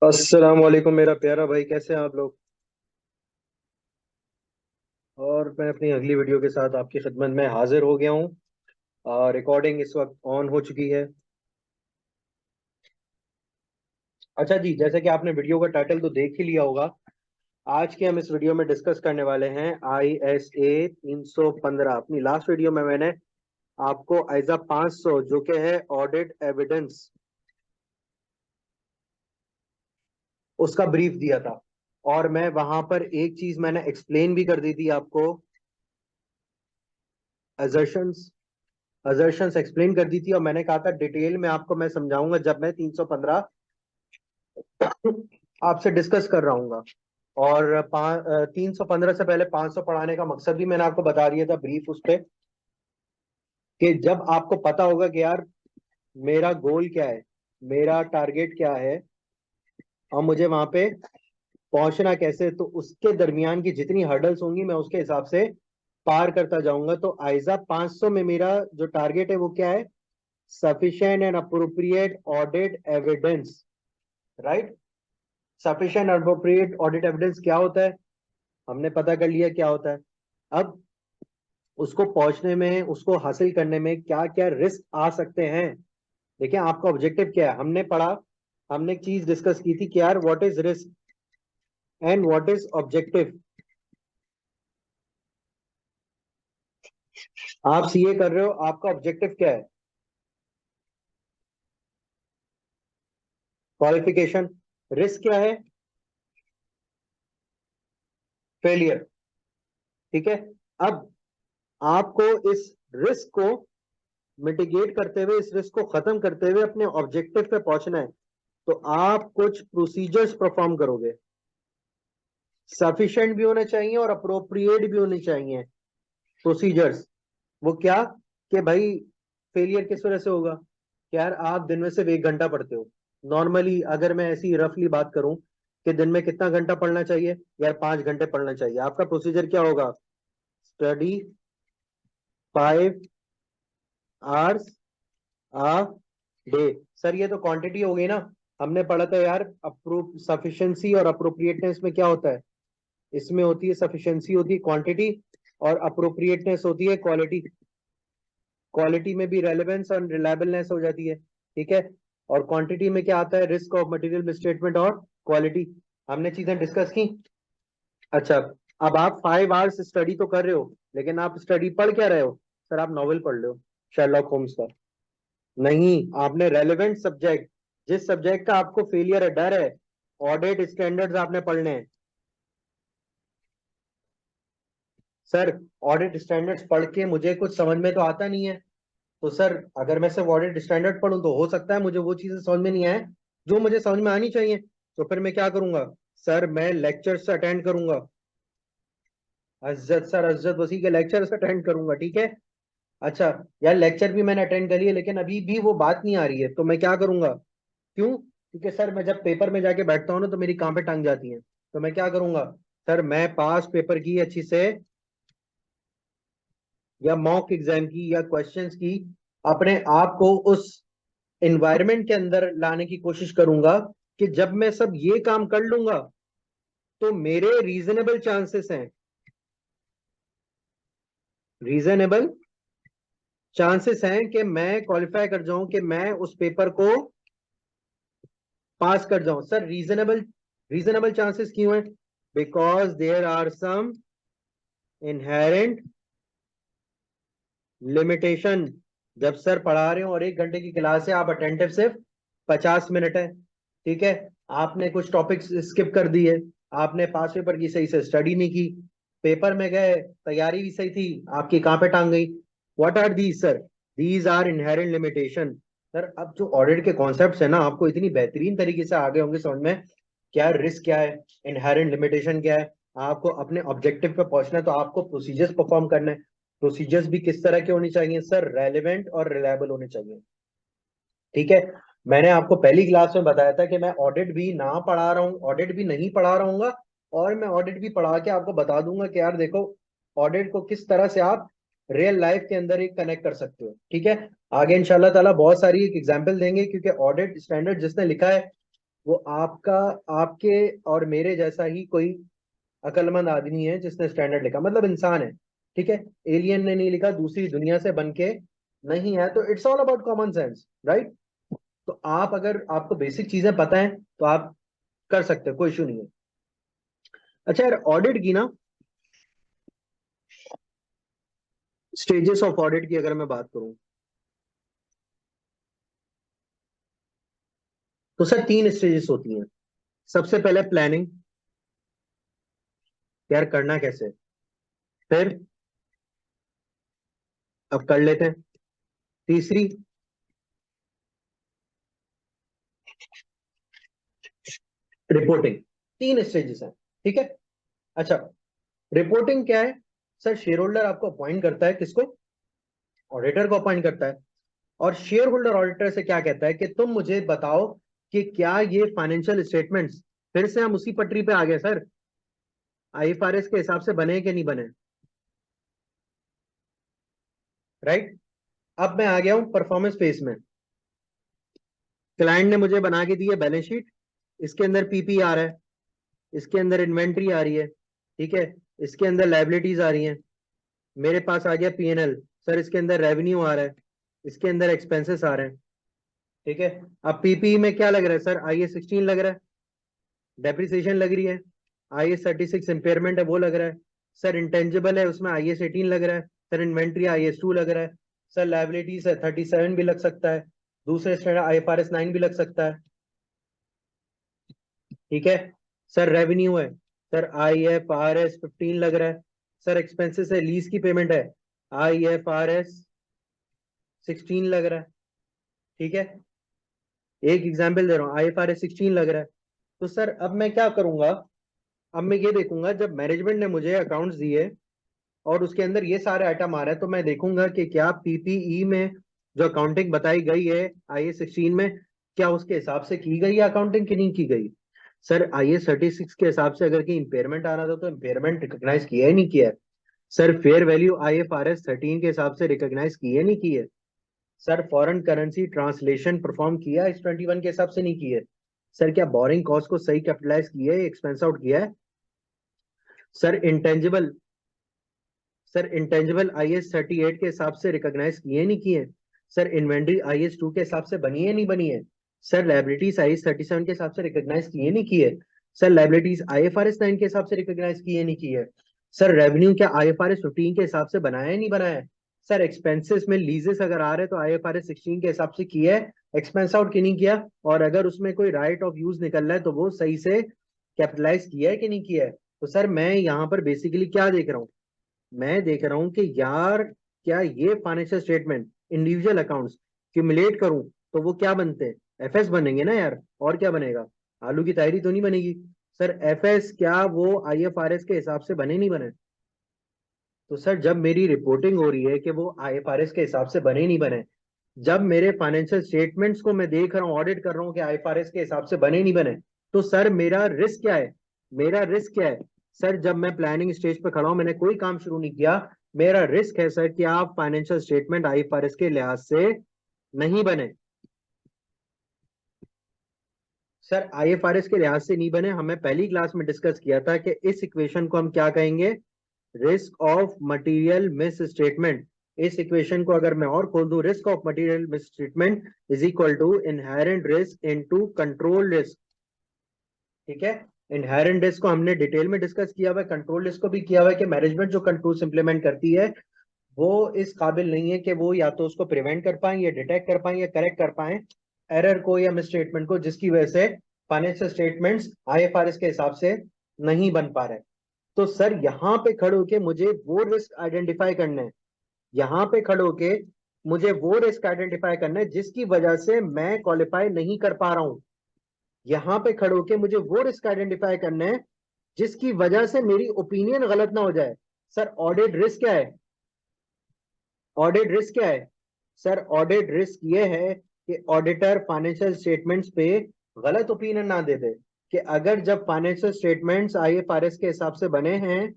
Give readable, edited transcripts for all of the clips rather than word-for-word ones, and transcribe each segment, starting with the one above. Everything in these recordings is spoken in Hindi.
अस्सलाम वालेकुम मेरा प्यारा भाई, कैसे हैं आप लोग। और मैं अपनी अगली वीडियो के साथ आपकी खिदमत में हाजिर हो गया हूँ। रिकॉर्डिंग इस वक्त ऑन हो चुकी है। अच्छा जी, जैसे कि आपने वीडियो का टाइटल तो देख ही लिया होगा। आज के हम इस वीडियो में डिस्कस करने वाले हैं ISA 315। अपनी लास्ट वीडियो में मैंने आपको आइजा 500 जो कि है ऑडिट एविडेंस, उसका ब्रीफ दिया था। और मैं वहां पर एक चीज मैंने एक्सप्लेन भी कर दी थी आपको। assertions असर्शंस एक्सप्लेन कर दी थी, और मैंने कहा था डिटेल में आपको मैं समझाऊंगा जब मैं 315 आपसे डिस्कस कर रहा हूँ। और 315 से पहले 500 पढ़ाने का मकसद भी मैंने आपको बता दिया था ब्रीफ उस पे, कि जब आपको पता होगा कि यार मेरा गोल क्या है, मेरा टारगेट क्या है, और मुझे वहां पे पहुंचना कैसे, तो उसके दरमियान की जितनी हर्डल्स होंगी मैं उसके हिसाब से पार करता जाऊंगा। तो आइजा 500 में मेरा जो टारगेट है वो क्या है? Sufficient and appropriate audit evidence. Right. Sufficient appropriate audit evidence क्या होता है? हमने पता कर लिया क्या होता है। अब उसको पहुंचने में, उसको हासिल करने में क्या क्या रिस्क आ सकते हैं। देखिए आपका ऑब्जेक्टिव क्या है, हमने पढ़ा, हमने एक चीज डिस्कस की थी कि यार what is risk and what is objective. आप सीए कर रहे हो, आपका ऑब्जेक्टिव क्या है? क्वालिफिकेशन। रिस्क क्या है? फेलियर। ठीक है। अब आपको इस रिस्क को मिटिगेट करते हुए, इस रिस्क को खत्म करते हुए अपने ऑब्जेक्टिव पे पहुंचना है। तो आप कुछ प्रोसीजर्स परफॉर्म करोगे। सफिशिएंट भी होने चाहिए और अप्रोप्रिएट भी होने चाहिए प्रोसीजर्स। वो क्या? कि भाई फेलियर किस वजह से होगा कि यार आप दिन में सिर्फ 1 घंटा पढ़ते हो। नॉर्मली अगर मैं ऐसी रफली बात करूं कि दिन में कितना घंटा पढ़ना चाहिए, यार 5 घंटे पढ़ना चाहिए, आपका प्रोसीजर क्या होगा? स्टडी 5 आवर्स आ डे। सर ये तो क्वांटिटी हो गई ना। हमने पढ़ा था यार, अप्रूव सफिशिएंसी और अप्रोप्रिएटनेस में क्या होता है? इसमें होती है सफिशिएंसी होती है क्वांटिटी, और अप्रोप्रिएटनेस होती है क्वालिटी। क्वालिटी में भी रेलेवेंस और रिलायबलनेस हो जाती है। ठीक है। और क्वांटिटी में क्या आता है? रिस्क ऑफ मटेरियल मिसस्टेटमेंट और क्वालिटी। हमने चीजें डिस्कस की। अच्छा, अब आप 5 आवर्स स्टडी तो कर रहे हो, लेकिन आप स्टडी पढ़ क्या रहे हो? सर आप नॉवेल पढ़ रहे हो, शर्लॉक होम्स का। नहीं, आपने रेलेवेंट सब्जेक्ट, जिस सब्जेक्ट का आपको फेलियर है, डर है, ऑडिट स्टैंडर्ड्स आपने पढ़ने हैं। सर ऑडिट स्टैंडर्ड्स पढ़ के मुझे कुछ समझ में तो आता नहीं है। तो सर अगर मैं सिर्फ ऑडिट स्टैंडर्ड पढ़ूं तो हो सकता है मुझे वो चीजें समझ में नहीं आए जो मुझे समझ में आनी चाहिए। तो फिर मैं क्या करूंगा? सर मैं लेक्चर्स अटेंड करूंगा। अज्जत सर, अज्जत वसी के लेक्चर्स अटेंड करूंगा। ठीक है। अच्छा, यार लेक्चर भी मैंने अटेंड कर लिए, लेकिन अभी भी वो बात नहीं आ रही है, तो मैं क्या करूंगा? क्यों? क्योंकि सर मैं जब पेपर में जाके बैठता हूँ ना तो मेरी कांपे टांग जाती हैं। तो मैं क्या करूंगा? सर मैं पास पेपर की अच्छी से, या मॉक एग्जाम की, या क्वेश्चंस की, अपने आप को उस एनवायरनमेंट के अंदर लाने की कोशिश करूंगा कि जब मैं सब ये काम कर लूंगा तो मेरे रीजनेबल चांसेस हैं, रीजनेबल चांसेस हैं कि मैं क्वालिफाई कर जाऊं, कि मैं उस पेपर को पास कर जाऊं। सर रीजनेबल, रीजनेबल चांसेस क्यों है? Because there are some inherent limitation. जब सर पढ़ा रहे हो और 1 घंटे की क्लास है, आप अटेंटिव सिर्फ 50 मिनट है। ठीक है। आपने कुछ टॉपिक्स स्किप कर दिए, आपने पास पेपर की सही से स्टडी नहीं की, पेपर में गए, तैयारी भी सही थी, आपकी कहाँ पे टांग गई? What are these sir? These are inherent limitation. Sir अब जो ऑडिट के कॉन्सेप्ट्स है ना, आपको इतनी बेहतरीन तरीके से आगे होंगे समझ में। क्या रिस्क क्या है, इनहेरेंट लिमिटेशन क्या है, आपको अपने ऑब्जेक्टिव पे पहुंचना है तो आपको प्रोसीजर्स परफॉर्म करना है। प्रोसीजर्स भी किस तरह के होने चाहिए सर? रेलेवेंट और रिलायबल होने चाहिए। ठीक है। मैंने आपको पहली क्लास में बताया था कि मैं ऑडिट भी ना पढ़ा रहा हूँ, ऑडिट भी नहीं पढ़ा रहूंगा, और मैं ऑडिट भी पढ़ा के आपको बता दूंगा कि यार देखो ऑडिट को किस तरह से आप रियल लाइफ के अंदर एक कनेक्ट कर सकते हो। ठीक है। आगे इंशाल्लाह ताला बहुत सारी एक एग्जांपल देंगे, क्योंकि ऑडिट स्टैंडर्ड जिसने लिखा है वो आपका, आपके और मेरे जैसा ही कोई अकलमंद आदमी है जिसने स्टैंडर्ड लिखा, मतलब इंसान है, ठीक है। एलियन ने नहीं लिखा, दूसरी दुनिया से बन के नहीं है, तो it's all about common sense, right. तो आप, अगर आपको बेसिक चीजें पता है तो आप कर सकते हो, कोई इशू नहीं है। अच्छा यार, ऑडिट की ना, स्टेजेस ऑफ ऑडिट की अगर मैं बात करूं, तो सर 3 स्टेजेस होती हैं। सबसे पहले प्लानिंग, यार करना कैसे है। फिर, अब कर लेते हैं। तीसरी, रिपोर्टिंग। 3 स्टेजेस हैं, ठीक है। अच्छा, रिपोर्टिंग क्या है। सर शेयर होल्डर आपको अपॉइंट करता है, किसको, ऑडिटर को अपॉइंट करता है। और शेयर होल्डर ऑडिटर से क्या कहता है कि तुम मुझे बताओ कि क्या ये फाइनेंशियल स्टेटमेंट्स, फिर से हम उसी पटरी पे आ गए सर, आईएफआरएस के हिसाब से बने कि नहीं बने, राइट। अब मैं आ गया हूं परफॉर्मेंस फेज में। क्लाइंट ने मुझे बना के दी है बैलेंस शीट, इसके अंदर पीपी आ रहा है, इसके अंदर इन्वेंट्री आ रही है, ठीक है, इसके अंदर लाइबिलिटीज आ रही हैं, मेरे पास आ गया पीएनएल, सर इसके अंदर रेवेन्यू आ रहा है, इसके अंदर एक्सपेंसेस आ रहे हैं, ठीक है। अब पीपी में क्या लग रहा है सर, IAS 16 लग रहा है, डेप्रिसिएशन लग रही है, IAS 36 इम्पेयरमेंट है वो लग रहा है, सर इंटेंजिबल है उसमें IAS 18 लग रहा है, सर इन्वेंट्री IAS 2 लग रहा है, सर लाइबिलिटीज है 37 भी लग सकता है, दूसरे स्टैंडर्ड IFRS 9 भी लग सकता है, ठीक है। सर रेवेन्यू है, सर IFRS 15 लग रहा है, सर एक्सपेंसेस है, लीज की पेमेंट है, IFRS 16 लग रहा है, ठीक है। एक एग्जाम्पल दे रहा हूँ, IFRS 16 लग रहा है। तो सर अब मैं क्या करूंगा, अब मैं ये देखूंगा जब मैनेजमेंट ने मुझे अकाउंट्स दिए और उसके अंदर ये सारे आइटम आ रहे हैं, तो मैं देखूंगा कि क्या पीपीई में जो अकाउंटिंग बताई गई है IAS 16 में, क्या उसके हिसाब से की गई है अकाउंटिंग कि नहीं की गई। सर IAS 36 के हिसाब से अगर कहीं इंपेयरमेंट आ रहा था तो इंपेयरमेंट रिकॉग्नाइज किया है नहीं किया है। सर फेयर वैल्यू IFRS 13 के हिसाब से रिकॉग्नाइज की है नहीं की है। Sir foreign currency translation perform किया इस 21 के हिसाब से नहीं की है। सर क्या बोरिंग कॉस्ट को सही कैपिटलाइज किया है, एक्सपेंस आउट किया है। Sir intangible, sir intangible IAS 38 के हिसाब से रिकॉग्नाइज किए नहीं किए। सर इन्वेंट्री IAS 2 के हिसाब से बनी है नहीं बनी है। सर लाइबिलिटीज IAS 37 के हिसाब से रिकॉग्नाइज किए नहीं किए। सर लाइबिलिटीज IFRS 9 के हिसाब से रिकॉग्नाइज किए नहीं किए। सर रेवेन्यू क्या IFRS 15 के हिसाब से बनाया है नहीं बनाया है। सर एक्सपेंसेस में लीजेस अगर आ रहे हैं तो IFRS 16 के हिसाब से किया है, एक्सपेंस आउट की नहीं किया। और अगर उसमें कोई राइट ऑफ यूज निकल रहा है तो वो सही से कैपिटलाइज किया है कि नहीं किया है। तो सर मैं यहाँ पर बेसिकली क्या देख रहा हूँ, मैं देख रहा हूं कि यार क्या ये financial statement individual accounts cumulate करूं तो वो क्या बनते हैं, एफएस बनेंगे ना यार, और क्या बनेगा, आलू की तायरी तो नहीं बनेगी। सर एफएस क्या वो आईएफआरएस के हिसाब से बने नहीं बने। तो सर जब मेरी रिपोर्टिंग हो रही है कि वो आईएफआरएस के हिसाब से बने नहीं बने, जब मेरे फाइनेंशियल स्टेटमेंट्स को मैं देख रहा हूँ, ऑडिट कर रहा हूँ कि आईएफआरएस के हिसाब से बने नहीं बने, तो सर मेरा रिस्क क्या है, मेरा रिस्क क्या है। सर जब मैं प्लानिंग स्टेज पे खड़ा हूं, मैंने कोई काम शुरू नहीं किया, मेरा रिस्क है सर कि आप फाइनेंशियल स्टेटमेंट आईएफआरएस के लिहाज से नहीं बने। सर आईएफआरएस के लिहाज से नहीं बने, हमें पहली क्लास में डिस्कस किया था कि इस इक्वेशन को हम क्या कहेंगे, risk of material misstatement. इस इक्वेशन को अगर मैं और खोल दूं, risk of material misstatement is equal to inherent risk into control risk, ठीक है। इनहेरेंट रिस्क को हमने डिटेल में डिस्कस किया हुआ है, कंट्रोल रिस्क को भी किया हुआ है कि मैनेजमेंट जो कंट्रोल्स इंप्लीमेंट करती है वो इस काबिल नहीं है कि वो या तो उसको प्रिवेंट कर पाए, या डिटेक्ट कर पाए, या करेक्ट कर पाए एरर को या मिसस्टेटमेंट को, जिसकी वजह से फाइनेंशियल स्टेटमेंट्स आईएफआरएस के हिसाब से नहीं बन पा रहे। तो सर यहाँ पे खड़े होके मुझे वो रिस्क आइडेंटिफाई करना है, यहाँ पे खड़े होके मुझे वो रिस्क आइडेंटिफाई करना है जिसकी वजह से मैं क्वालिफाई नहीं कर पा रहा हूं। यहाँ पे खड़े होके मुझे वो रिस्क आइडेंटिफाई करना है जिसकी वजह से मेरी ओपिनियन गलत ना हो जाए। सर ऑडिट रिस्क क्या है, ऑडिट रिस्क क्या है। सर ऑडिट रिस्क ये है कि ऑडिटर फाइनेंशियल स्टेटमेंट्स पे गलत ओपिनियन ना दे दे, कि अगर जब फाइनेंशियल स्टेटमेंट्स आईएफआरएस के हिसाब से बने हैं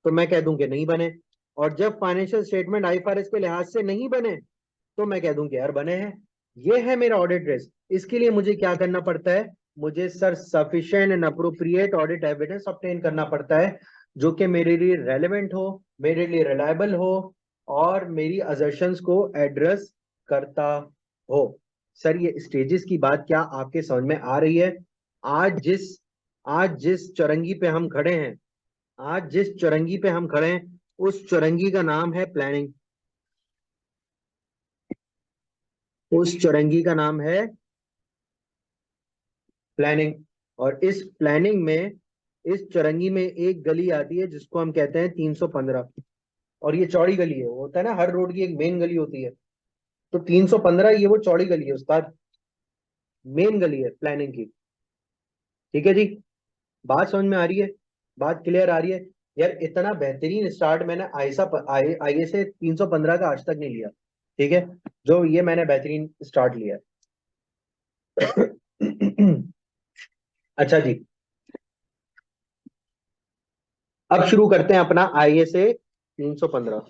तो मैं कह दूं कि नहीं बने, और जब फाइनेंशियल स्टेटमेंट आईएफआरएस के लिहाज से नहीं बने तो मैं कह दूं कि यार बने हैं। ये है मेरा ऑडिट रिस्क। इसके लिए मुझे क्या करना पड़ता है, मुझे sir sufficient and appropriate audit evidence obtain करना पड़ता है, जो कि मेरे लिए रेलेवेंट हो, मेरे लिए रिलायबल हो, और मेरी अजर्शंस को एड्रेस करता हो। सर ये स्टेजेस की बात क्या आपके समझ में आ रही है? आज जिस आज जिस चौरंगी पे हम खड़े हैं, आज जिस चौरंगी पे हम खड़े हैं, उस चौरंगी का नाम है प्लानिंग। उस चौरंगी का नाम है प्लानिंग। और इस चौरंगी में एक गली आती है जिसको हम कहते हैं 315। और ये चौड़ी गली है, वो होता है ना हर रोड की एक मेन गली होती है, तो 315 ये वो चौड़ी गली है उस्ताद, मेन गली है प्लानिंग की। ठीक है जी, बात समझ में आ रही है? बात क्लियर आ रही है? यार इतना बेहतरीन स्टार्ट मैंने आईए से 315 का आज तक नहीं लिया। ठीक है, जो ये मैंने बेहतरीन स्टार्ट लिया है। अच्छा जी, अब शुरू करते हैं अपना आईए से 315।